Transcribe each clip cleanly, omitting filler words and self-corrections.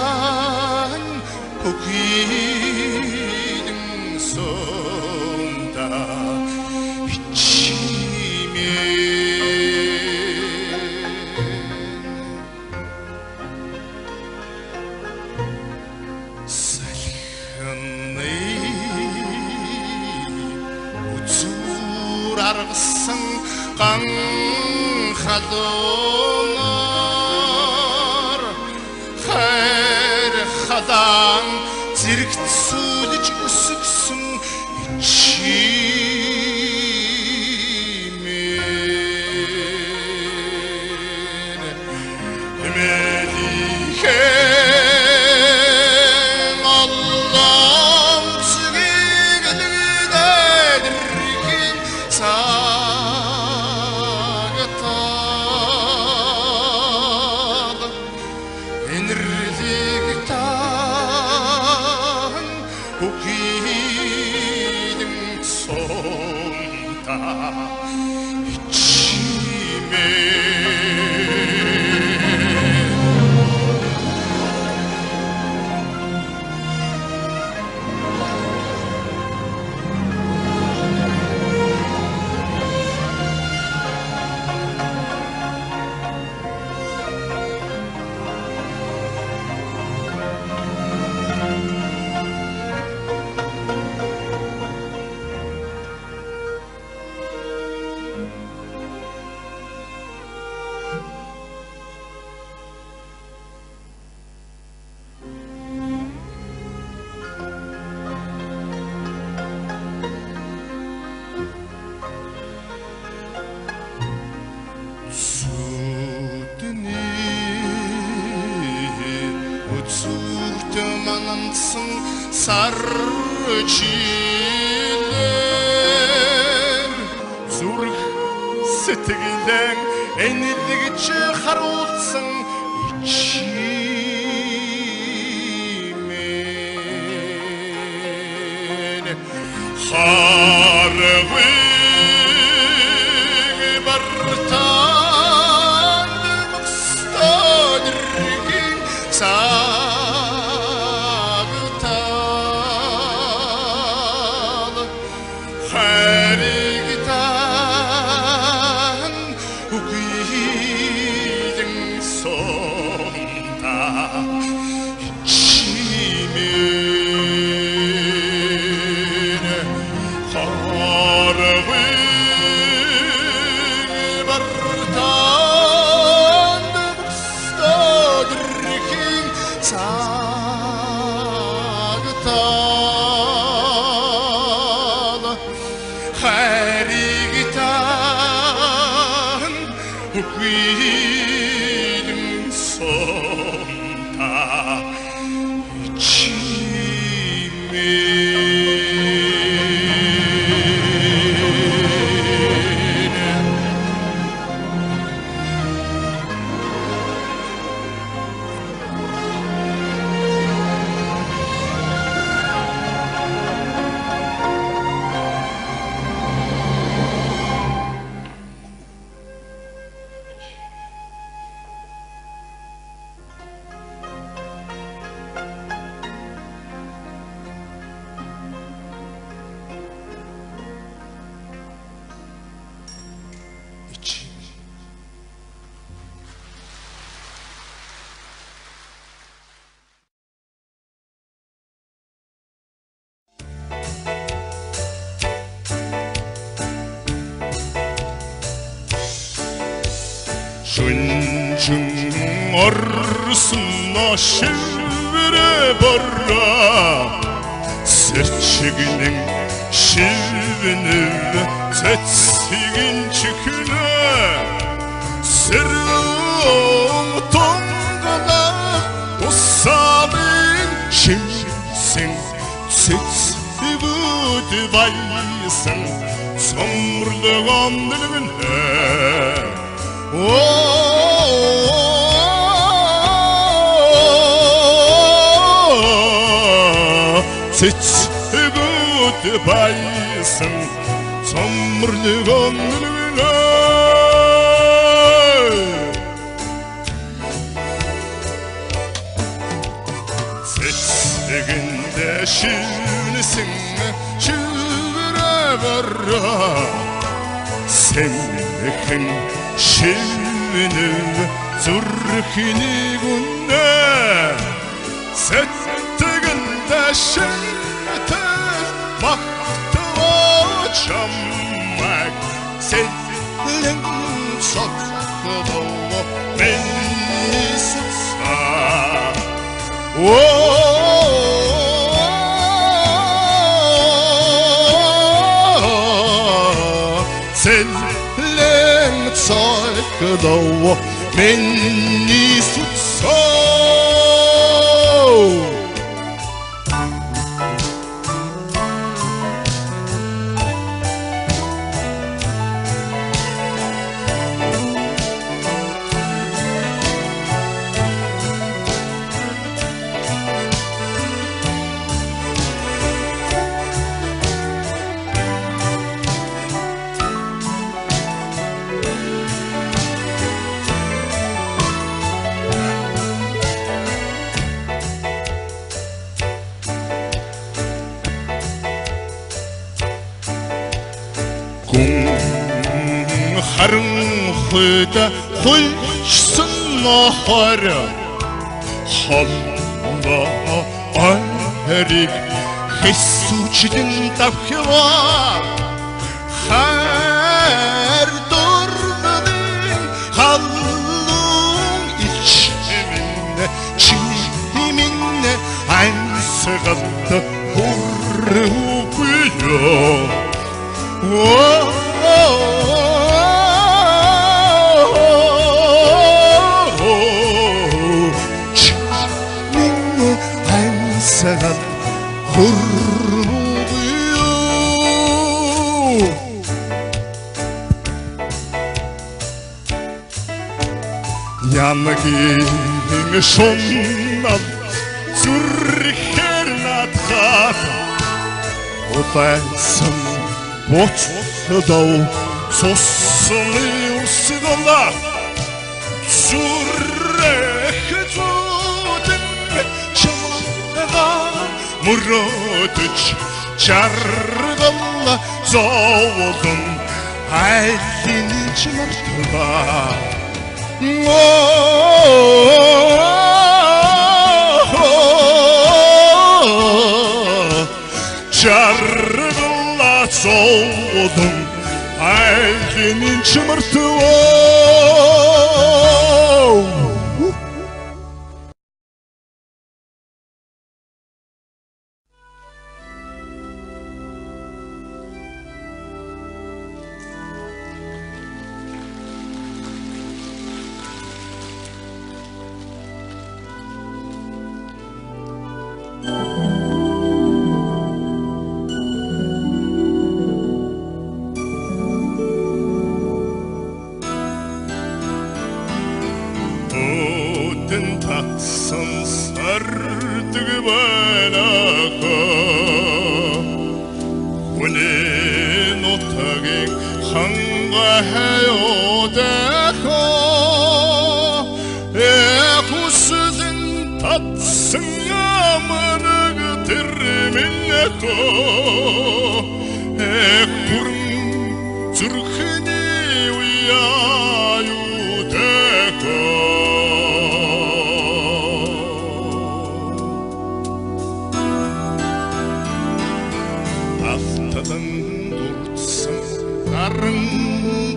энэрлигтан бүхийдэн сонда ичимэн салхины үзүр аргасан ганхалуунаар хайр хадаан зэрэгт сүүлж өсгсөн ичимэн эмэлихэн аллам цэгэгэлэгдэрхэн цагтаал энэрлигтан бүхийдэн сонда ичимэн манансан сар чилэр зүрх сэтгэлэн энэлгэж харуулсан ичимэн харагыг бартан мөхстөдргийн хайрыгтан бүхийдэн сонда ичимэн харагыг бартан мөхстөдргийн цагтаал хайрыгтан бүхийдэн сонда шүнжин орсоно шиврэ борра сэрчигнэн шивнэв цэцгин чихнэ сэрүүн тонгона усабын шимсэн цэцгүүд байсан цомрлог амдэлгэнэ цэцгүүд байсан цомрлог амдэлгэнэ шүнісің жүгіре бара Сенің шүні зүрхіні күнне Сәттігінде шүнітір мақты очамак Сенің соққыды мені сұтса Сенің соққыды meni tutsa Харин хойда хойчсон нохор холбо ариг хэсүүчдэн давхива хар дурмын халлун ичмин чимин ансгад хуррупё Сагат хурмугую Янгийн шуннал зүрхээр надхах Утайсан боцдоо сусны усгала зүрх зүудэн мөрөдөж чаргал зовлон айлын чимэртба чаргал зовлон айлын чимэртба Сансардыг байнаха Хүнээ нутагийг ханга хайодаха Эхүсдэн татсан яманаг тэрминэха Эхүрэн зүрхний уяаюдаха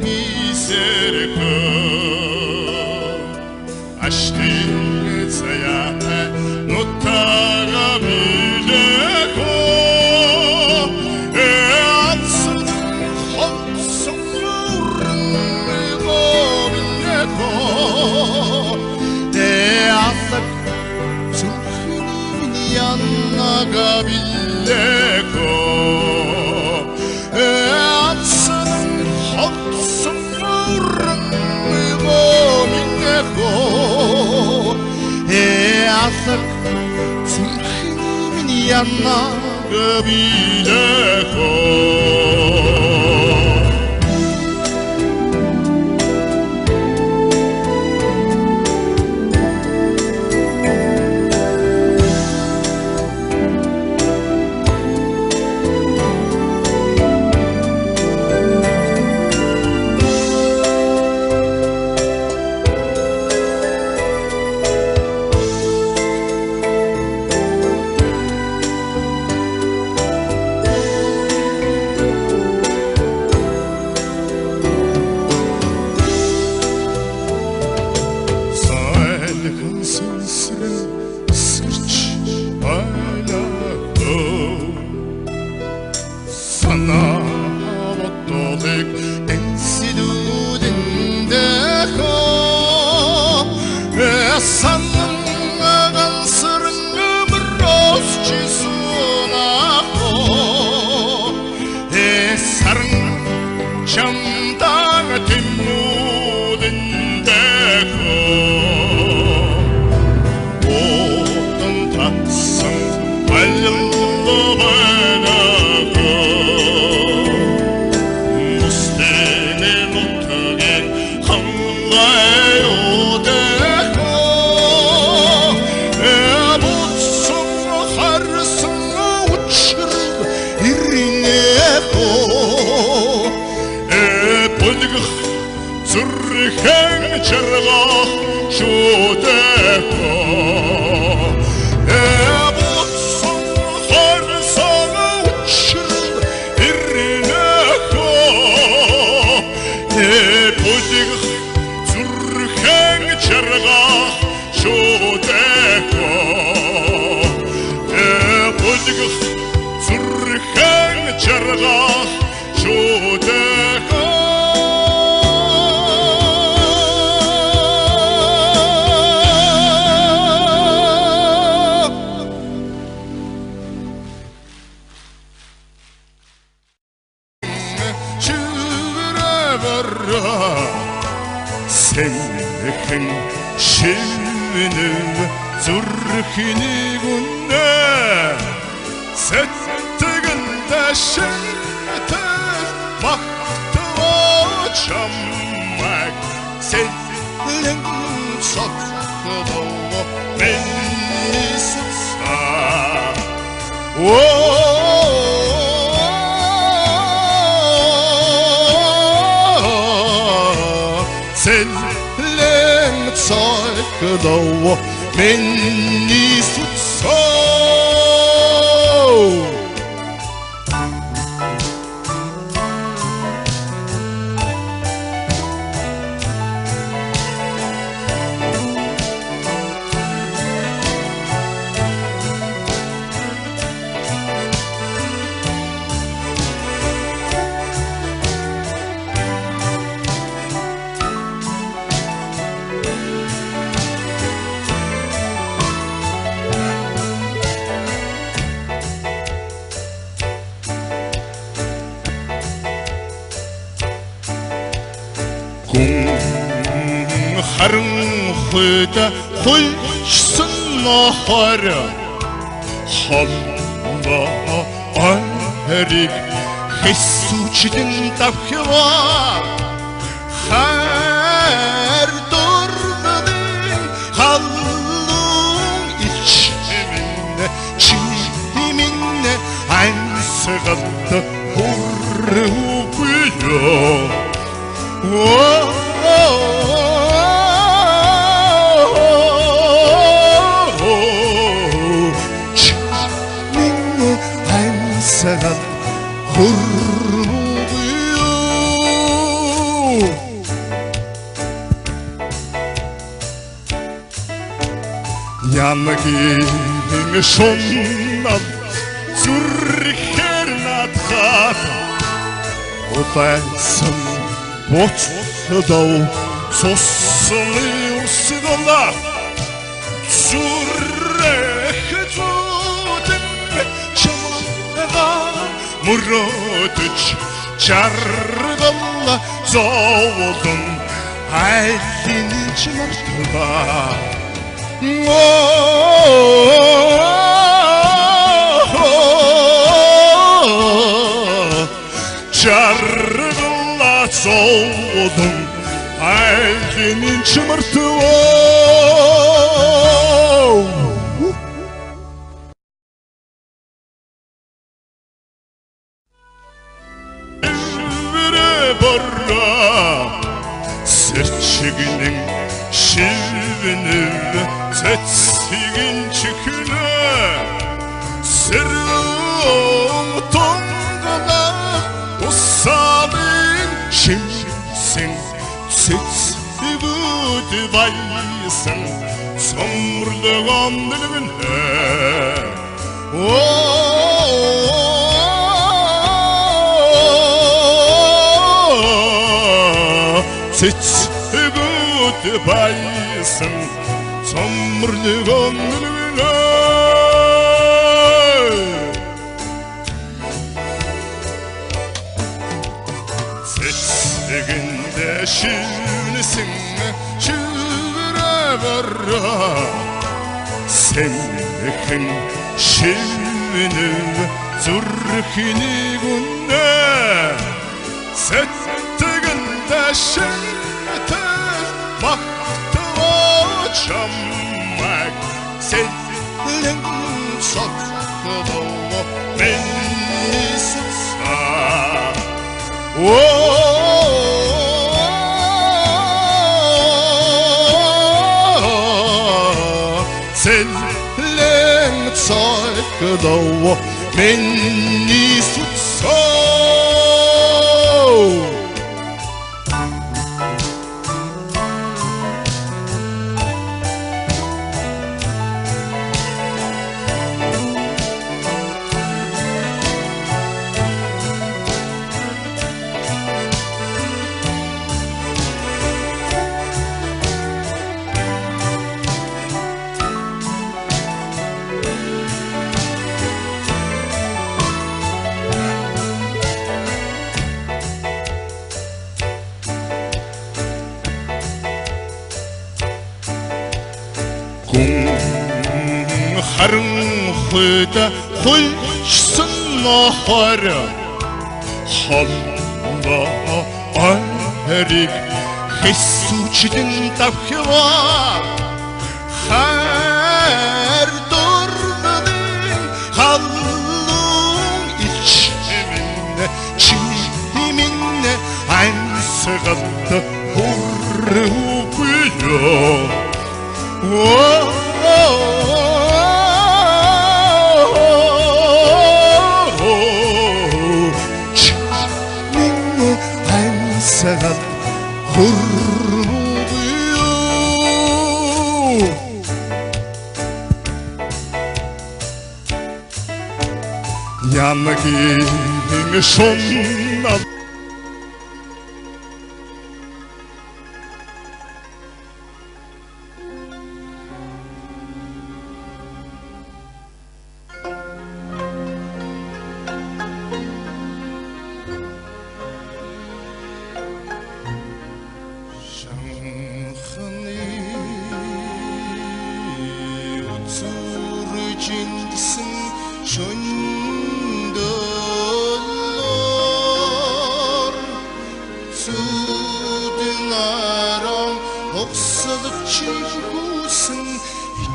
Гисерка аштица нутага билеко атсın hopsun bileko asak Türk'ün yanına bileko Asak Türk'ün yanına bileko санаған сырың өмір осы жесунако сарың жамдағы темудіндеко отын татсың байлылы байнако мұстенен ұттыген қаңғай одеко бұтсың қарысың ұтшыр иринеко Подгх зурхэн чаргах шутэко Эбутсан харсан учр ирнэко Подгх зурхэн чаргах шутэко Подгх зурхэн чаргах шутэко Сэнхэн шивнэв зүрхнигүнэ Сэттэгэнтэ шэнтэж магтаваа чамайг Сэлэн цогтдоо миний сүнсаа Сэлэн цогтдоо миний сүнсаа Харин хүйдэ хүйчсэн нохор холлоо ойрыг хэсүүчдэн давхиваа хайр дурмадын халлуун ичминэ чиминэ ансгалт хүрүүбүйё Сагат хурмугую Янгийн шуннал зүрхээр надхад Утайсан боцдоо сусны усгола Зүрэх зүүдэн мөрөдөж чаргал зовлон айлын чимартгаа чаргал зовлон айлын чимартгаа Сэрчигнэн шивнэв цэцгэн чихнэ Сэрүүн тонгона усаабын шимсэн цэцгүүд байсан цомрлог амдэлгэнэ Цэцгүүд байсан 선물도 없는 날 새색인데 쉬는 생각 죽으라버려 생각은 쉬는 зүрхнийгүнэ 새색인데 쉬는 магтаваа чамайг сэлэн цогтолоо миний сүсаа сэлэн цогтолоо миний сүсаа харанхуйда хулчсан нохор холлоо ориг хэсүүчлэн давхиваа хайр дурмын халуун ичмэн чимэн ансгалт хүрүүпүйё 한사람 흐르고요 야마기 손나 진슨 şöndölör Sudun aram oksalık çıkılsın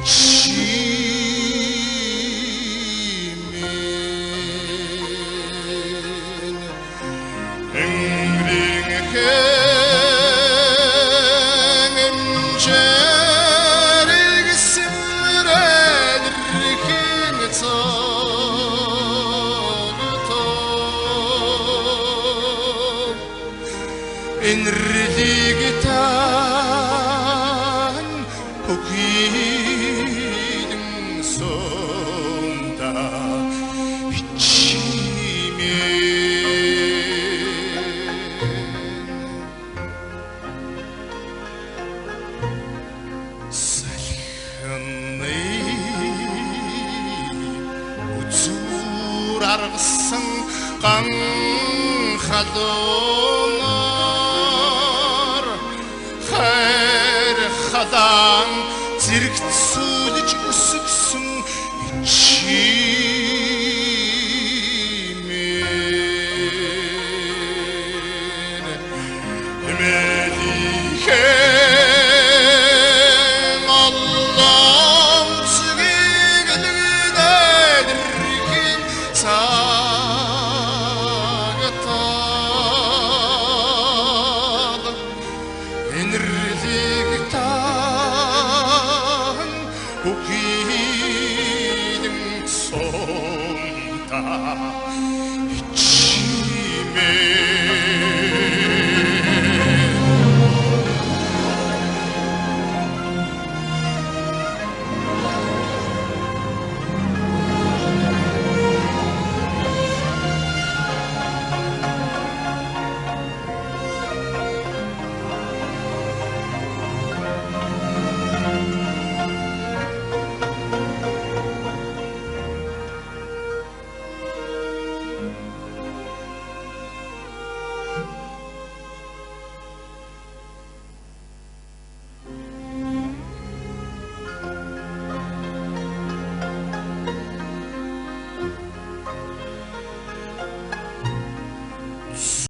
içimin Emrin emce энэрлигтан хөхийдэн сонда ичимэн салхины үзүр аргасан ганхалуунаар хайр хадан зэрэгцүүлж өсгсөн чимэн эмэлихэн аллам цэгэлэгдээд ирхэн цагтаад энэрлигтан хөхийдэн сонда